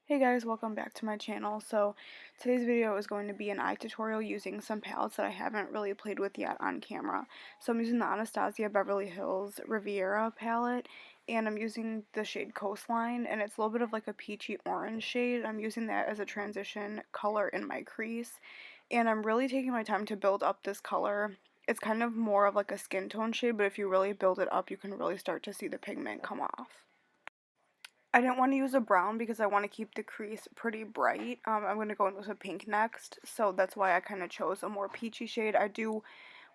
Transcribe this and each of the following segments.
Hey guys, welcome back to my channel. So today's video is going to be an eye tutorial using some palettes that I haven't really played with yet on camera. So I'm using the Anastasia Beverly Hills Riviera palette, and I'm using the shade Coastline, and it's a little bit of like a peachy orange shade. I'm using that as a transition color in my crease, and I'm really taking my time to build up this color. It's kind of more of like a skin tone shade, but if you really build it up, you can really start to see the pigment come off. I didn't want to use a brown because I want to keep the crease pretty bright. I'm going to go in with a pink next, so that's why I kind of chose a more peachy shade. I do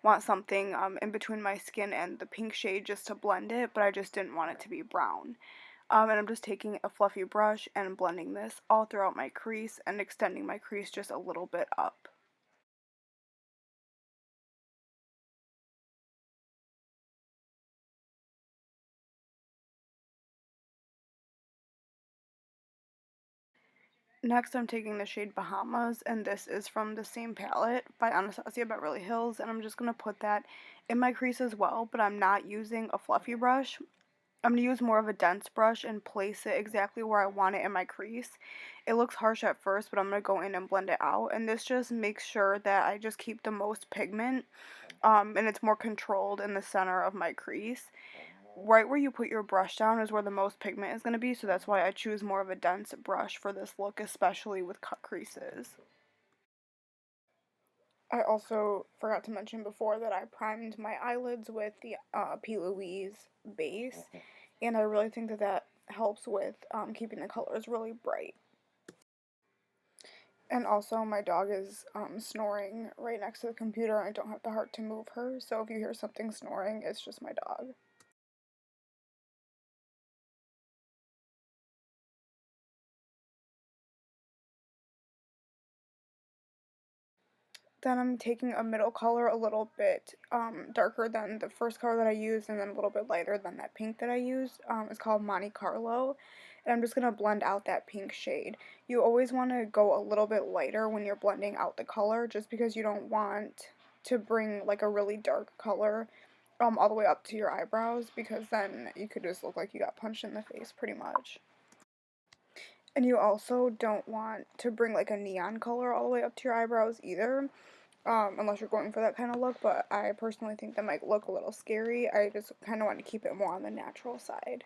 want something in between my skin and the pink shade just to blend it, but I just didn't want it to be brown. And I'm just taking a fluffy brush and blending this all throughout my crease and extending my crease just a little bit up. Next, I'm taking the shade Bahamas, and this is from the same palette by Anastasia Beverly Hills, and I'm just going to put that in my crease as well, but I'm not using a fluffy brush. I'm going to use more of a dense brush and place it exactly where I want it in my crease. It looks harsh at first, but I'm going to go in and blend it out, and this just makes sure that I just keep the most pigment, and it's more controlled in the center of my crease. Right where you put your brush down is where the most pigment is going to be, so that's why I choose more of a dense brush for this look, especially with cut creases. I also forgot to mention before that I primed my eyelids with the P. Louise base, and I really think that that helps with keeping the colors really bright. And also, my dog is snoring right next to the computer, and I don't have the heart to move her, so if you hear something snoring, it's just my dog. Then I'm taking a middle color a little bit darker than the first color that I used, and then a little bit lighter than that pink that I used. It's called Monte Carlo, and I'm just going to blend out that pink shade. You always want to go a little bit lighter when you're blending out the color, just because you don't want to bring like a really dark color all the way up to your eyebrows, because then you could just look like you got punched in the face pretty much. And you also don't want to bring like a neon color all the way up to your eyebrows either, unless you're going for that kind of look, but I personally think that might look a little scary. I just kind of want to keep it more on the natural side.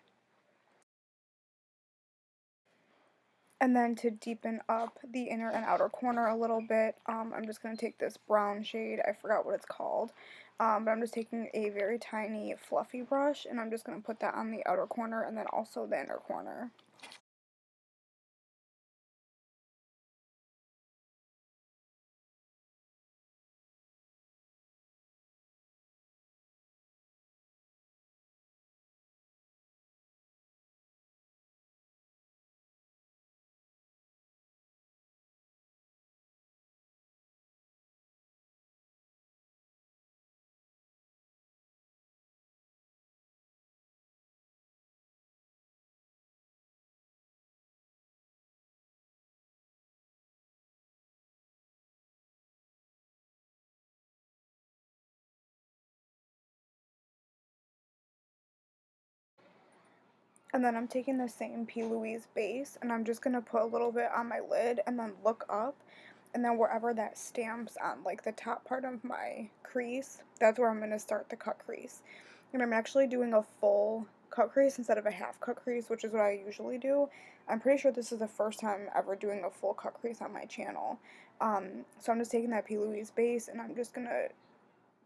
And then to deepen up the inner and outer corner a little bit, I'm just going to take this brown shade, I forgot what it's called, but I'm just taking a very tiny fluffy brush, and I'm just going to put that on the outer corner and then also the inner corner. And then I'm taking the same P. Louise base, and I'm just going to put a little bit on my lid and then look up, and then wherever that stamps on like the top part of my crease, that's where I'm going to start the cut crease. And I'm actually doing a full cut crease instead of a half cut crease, which is what I usually do. I'm pretty sure this is the first time ever doing a full cut crease on my channel. So I'm just taking that P. Louise base, and I'm just going to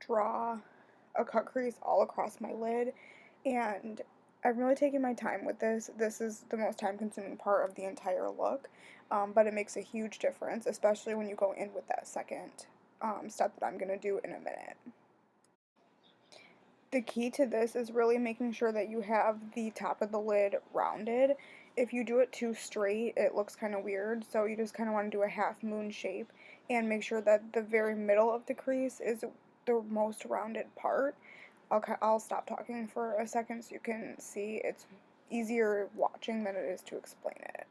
draw a cut crease all across my lid, and I'm really taking my time with this. This is the most time consuming part of the entire look, but it makes a huge difference, especially when you go in with that second step that I'm going to do in a minute. The key to this is really making sure that you have the top of the lid rounded. If you do it too straight, it looks kind of weird, so you just kind of want to do a half moon shape and make sure that the very middle of the crease is the most rounded part. Okay, I'll stop talking for a second so you can see. It's easier watching than it is to explain it.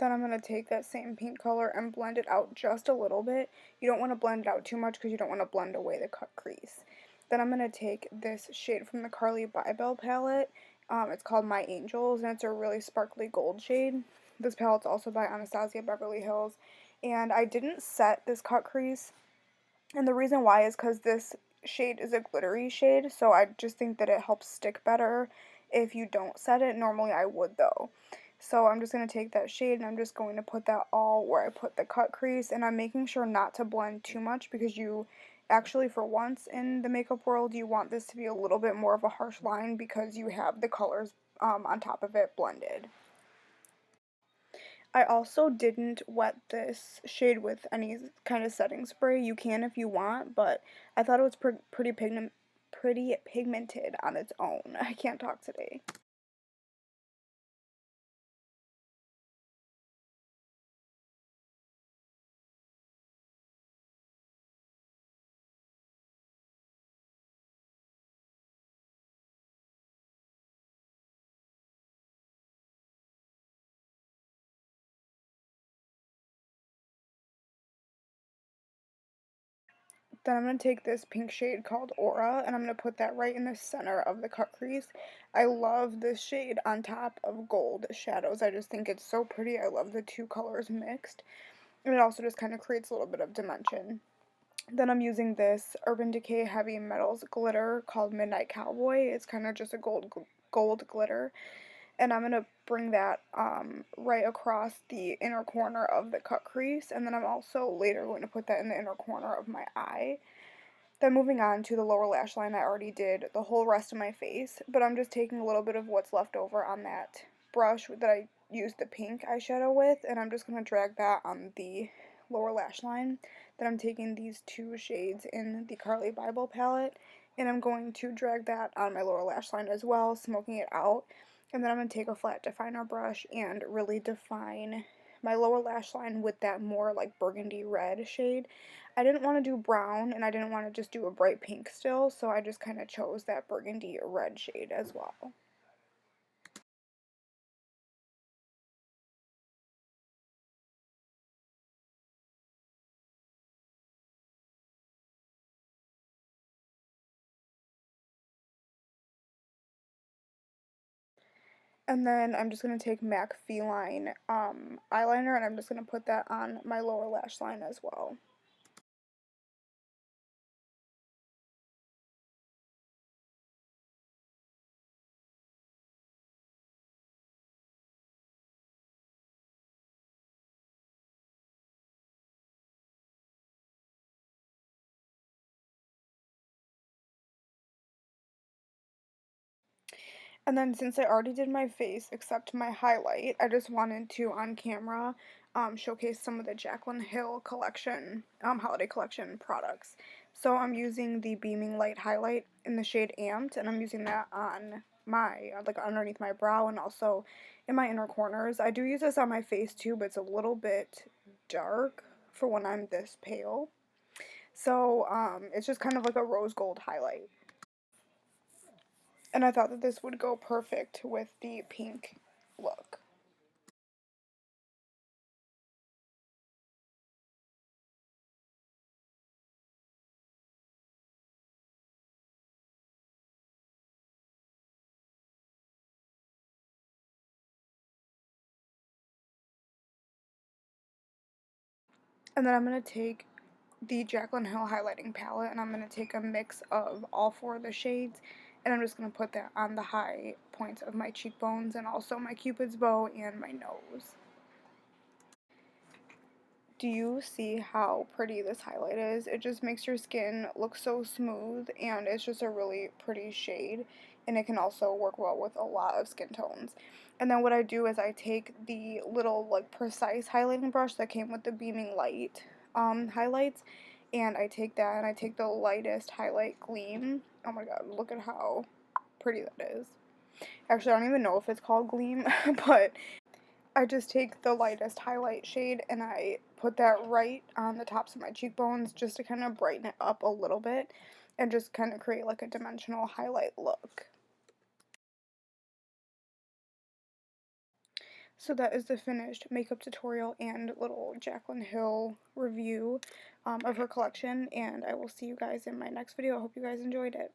Then I'm going to take that same pink color and blend it out just a little bit. You don't want to blend it out too much because you don't want to blend away the cut crease. Then I'm going to take this shade from the Carli Bybel palette. It's called My Angels, and it's a really sparkly gold shade. This palette's also by Anastasia Beverly Hills. And I didn't set this cut crease, and the reason why is because this shade is a glittery shade, so I just think that it helps stick better if you don't set it. Normally I would though. So I'm just going to take that shade and I'm just going to put that all where I put the cut crease, and I'm making sure not to blend too much because you actually, for once in the makeup world, you want this to be a little bit more of a harsh line because you have the colors on top of it blended. I also didn't wet this shade with any kind of setting spray. You can if you want, but I thought it was pretty pigmented on its own. I can't talk today. Then I'm going to take this pink shade called Aura, and I'm going to put that right in the center of the cut crease. I love this shade on top of gold shadows. I just think it's so pretty. I love the two colors mixed. And it also just kind of creates a little bit of dimension. Then I'm using this Urban Decay Heavy Metals glitter called Midnight Cowboy. It's kind of just a gold glitter. And I'm going to bring that right across the inner corner of the cut crease. And then I'm also later going to put that in the inner corner of my eye. Then moving on to the lower lash line, I already did the whole rest of my face, but I'm just taking a little bit of what's left over on that brush that I used the pink eyeshadow with, and I'm just going to drag that on the lower lash line. Then I'm taking these two shades in the Carli Bybel palette, and I'm going to drag that on my lower lash line as well, smoking it out. And then I'm going to take a flat definer brush and really define my lower lash line with that more like burgundy red shade. I didn't want to do brown, and I didn't want to just do a bright pink still, so I just kind of chose that burgundy red shade as well. And then I'm just going to take MAC Feline eyeliner, and I'm just going to put that on my lower lash line as well. And then since I already did my face except my highlight, I just wanted to, on camera, showcase some of the Jaclyn Hill collection, holiday collection products. So I'm using the Beaming Light highlight in the shade Amped, and I'm using that on my, like underneath my brow and also in my inner corners. I do use this on my face too, but it's a little bit dark for when I'm this pale. So it's just kind of like a rose gold highlight. And I thought that this would go perfect with the pink look. And then I'm going to take the Jaclyn Hill highlighting palette, and I'm going to take a mix of all four of the shades, and I'm just going to put that on the high points of my cheekbones and also my cupid's bow and my nose. Do you see how pretty this highlight is? It just makes your skin look so smooth, and it's just a really pretty shade, and it can also work well with a lot of skin tones. And then what I do is I take the little like precise highlighting brush that came with the Beaming Light highlights, and I take that and I take the lightest highlight Gleam. Oh my god, look at how pretty that is. Actually, I don't even know if it's called Gleam, but I just take the lightest highlight shade and I put that right on the tops of my cheekbones just to kind of brighten it up a little bit and just kind of create like a dimensional highlight look. So that is the finished makeup tutorial and little Jaclyn Hill review of her collection, and I will see you guys in my next video. I hope you guys enjoyed it.